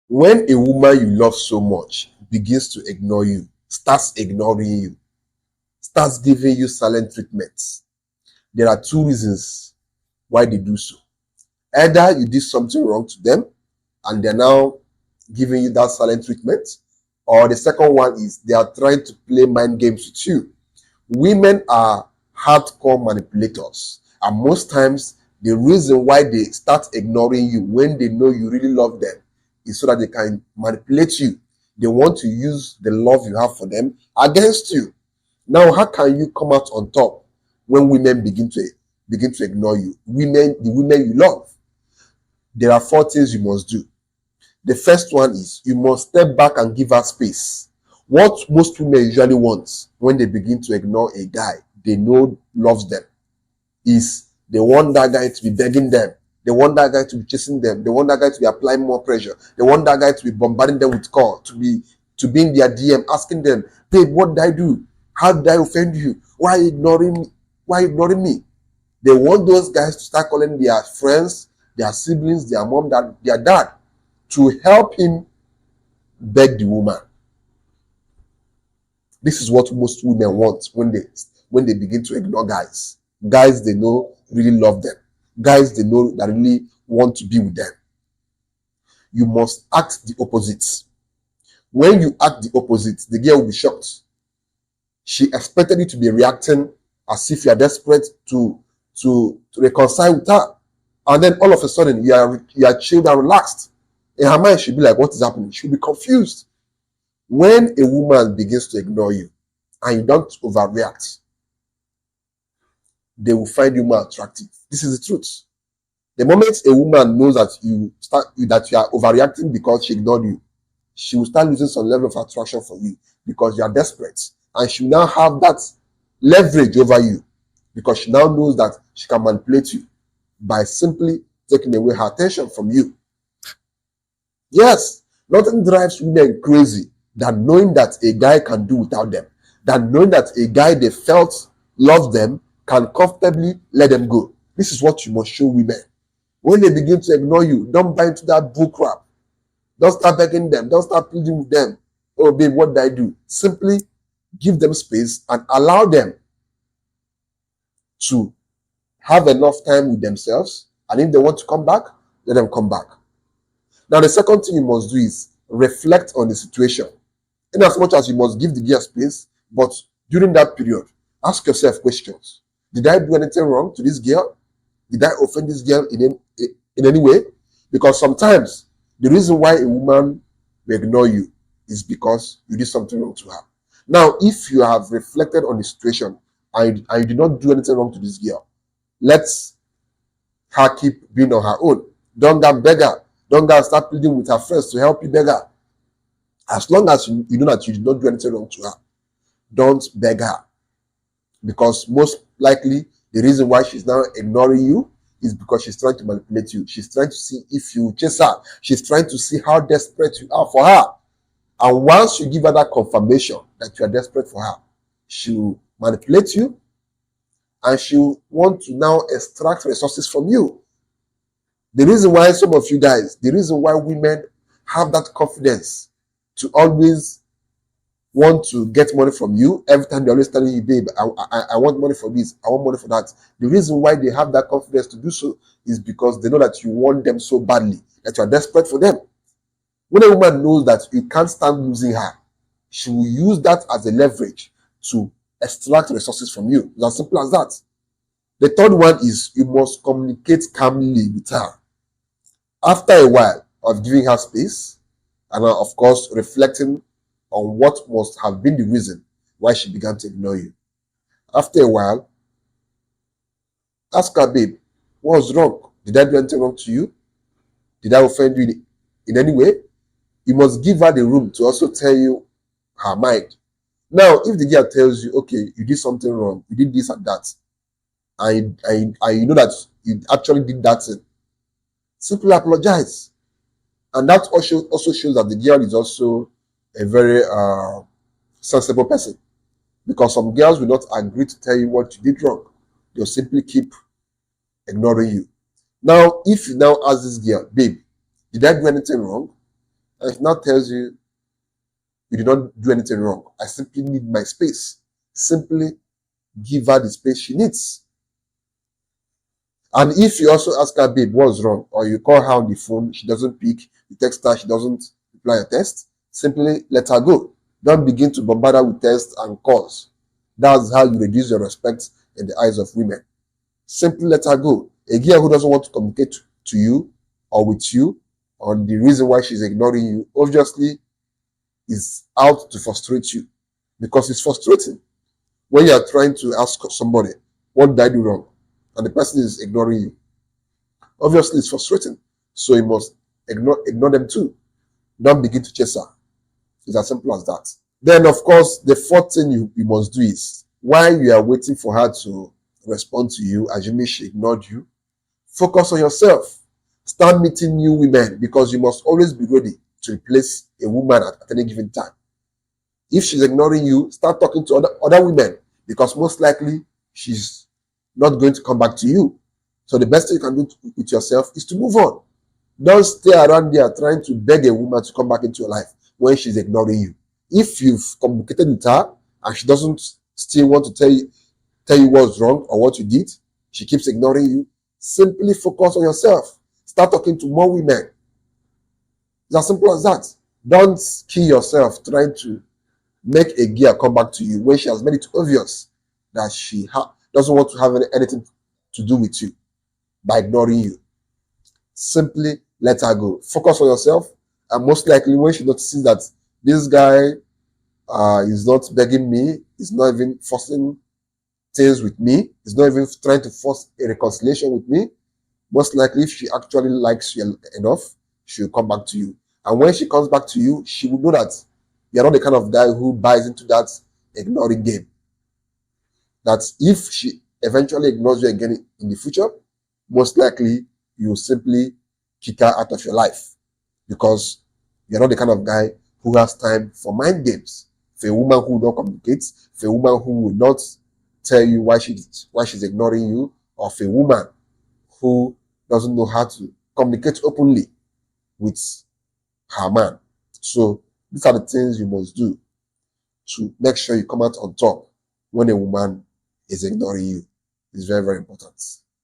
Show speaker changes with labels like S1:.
S1: When a woman you love so much begins to ignore you, starts ignoring you, starts giving you silent treatments, there are two reasons why they do so. Either you did something wrong to them and they're now giving you that silent treatment, or the second one is they are trying to play mind games with you. Women are hardcore manipulators, and most times the reason why they start ignoring you when they know you really love them is so that they can manipulate you. They want to use the love you have for them against you. Now, how can you come out on top when women begin to ignore you? The women you love. There are four things you must do. The first one is you must step back and give her space. What most women usually want when they begin to ignore a guy they know loves them is they want that guy to be begging them. They want that guy to be chasing them. They want that guy to be applying more pressure. They want that guy to be bombarding them with calls, to be in their DM asking them, babe, what did I do? How did I offend you? Why are you ignoring me? Why are you ignoring me? They want those guys to start calling their friends, their siblings, their mom, their dad to help him beg the woman. This is what most women want when they begin to ignore guys. Guys they know really love them. Guys they know that really want to be with them. You must act the opposite. When you act the opposite, the girl will be shocked. She expected you to be reacting as if you are desperate to reconcile with her. And then all of a sudden you are chilled and relaxed. In her mind, she'll be like, what is happening? She'll be confused. When a woman begins to ignore you and you don't overreact, they will find you more attractive. This is the truth. The moment a woman knows that you are overreacting because she ignored you, she will start losing some level of attraction for you because you are desperate. And she will now have that leverage over you because she now knows that she can manipulate you by simply taking away her attention from you. Yes, nothing drives women crazy than knowing that a guy can do without them, than knowing that a guy they felt loves them can comfortably let them go. This is what you must show women. When they begin to ignore you, don't buy into that bull crap. Don't start begging them. Don't start pleading with them. Oh, babe, what did I do? Simply give them space and allow them to have enough time with themselves. And if they want to come back, let them come back. Now, the second thing you must do is reflect on the situation. In as much as you must give the girl space, but during that period, ask yourself questions. Did I do anything wrong to this girl? Did I offend this girl in any way? Because sometimes the reason why a woman will ignore you is because you did something wrong to her. Now, if you have reflected on the situation and you did not do anything wrong to this girl, let her keep being on her own. Don't go beg her. Don't go start pleading with her friends to help you beg her. As long as you know that you did not do anything wrong to her, don't beg her. Because most likely, the reason why she's now ignoring you is because she's trying to manipulate you. She's trying to see if you chase her. She's trying to see how desperate you are for her. And once you give her that confirmation that you are desperate for her, she'll manipulate you and she'll want to now extract resources from you. The reason why some of you guys, the reason why women have that confidence to always want to get money from you, every time they're always telling you, babe, I want money for this, I want money for that. The reason why they have that confidence to do so is because they know that you want them so badly, that you are desperate for them. When a woman knows that you can't stand losing her, she will use that as a leverage to extract resources from you. It's as simple as that. The third one is you must communicate calmly with her. After a while of giving her space, and of course reflecting on what must have been the reason why she began to ignore you. After a while, ask her, babe, what was wrong? Did I do anything wrong to you? Did I offend you in any way? You must give her the room to also tell you her mind. Now, if the girl tells you, okay, you did something wrong, you did this and that, and you know that you actually did that thing, simply apologize. And that also shows that the girl is also a very sensible person. Because some girls will not agree to tell you what you did wrong. They'll simply keep ignoring you. Now, if you now ask this girl, babe, did I do anything wrong? And she now tells you, you did not do anything wrong. I simply need my space. Simply give her the space she needs. And if you also ask her, babe, what's wrong? Or you call her on the phone, she doesn't pick, you text her, she doesn't reply your text, simply let her go. Don't begin to bombard her with texts and calls. That's how you reduce your respect in the eyes of women. Simply let her go. A girl who doesn't want to communicate to you or with you on the reason why she's ignoring you, obviously is out to frustrate you, because it's frustrating when you are trying to ask somebody, what did I do wrong? And the person is ignoring you. Obviously, it's frustrating. So you must ignore them too. Don't begin to chase her. It's as simple as that. Then, of course, the fourth thing you must do is, while you are waiting for her to respond to you, assuming she ignored you, focus on yourself. Start meeting new women, because you must always be ready to replace a woman at any given time. If she's ignoring you, start talking to other women, because most likely she's not going to come back to you. So the best thing you can do with yourself is to move on. Don't stay around there trying to beg a woman to come back into your life when she's ignoring you. If you've communicated with her and she doesn't still want to tell you what's wrong or what you did, she keeps ignoring you, simply focus on yourself. Start talking to more women. It's as simple as that. Don't kill yourself trying to make a girl come back to you when she has made it obvious that she doesn't want to have anything to do with you by ignoring you. Simply let her go. Focus on yourself, and most likely when she notices that this guy is not begging me, is not even forcing things with me, is not even trying to force a reconciliation with me, most likely if she actually likes you enough, she'll come back to you. And when she comes back to you, she will know that you're not the kind of guy who buys into that ignoring game. That if she eventually ignores you again in the future, most likely you simply kick her out of your life, because you're not the kind of guy who has time for mind games. For a woman who will not communicate, for a woman who will not tell you why she's ignoring you, or for a woman who doesn't know how to communicate openly with her man. So these are the things you must do to make sure you come out on top when a woman is ignoring you. It's very, very important.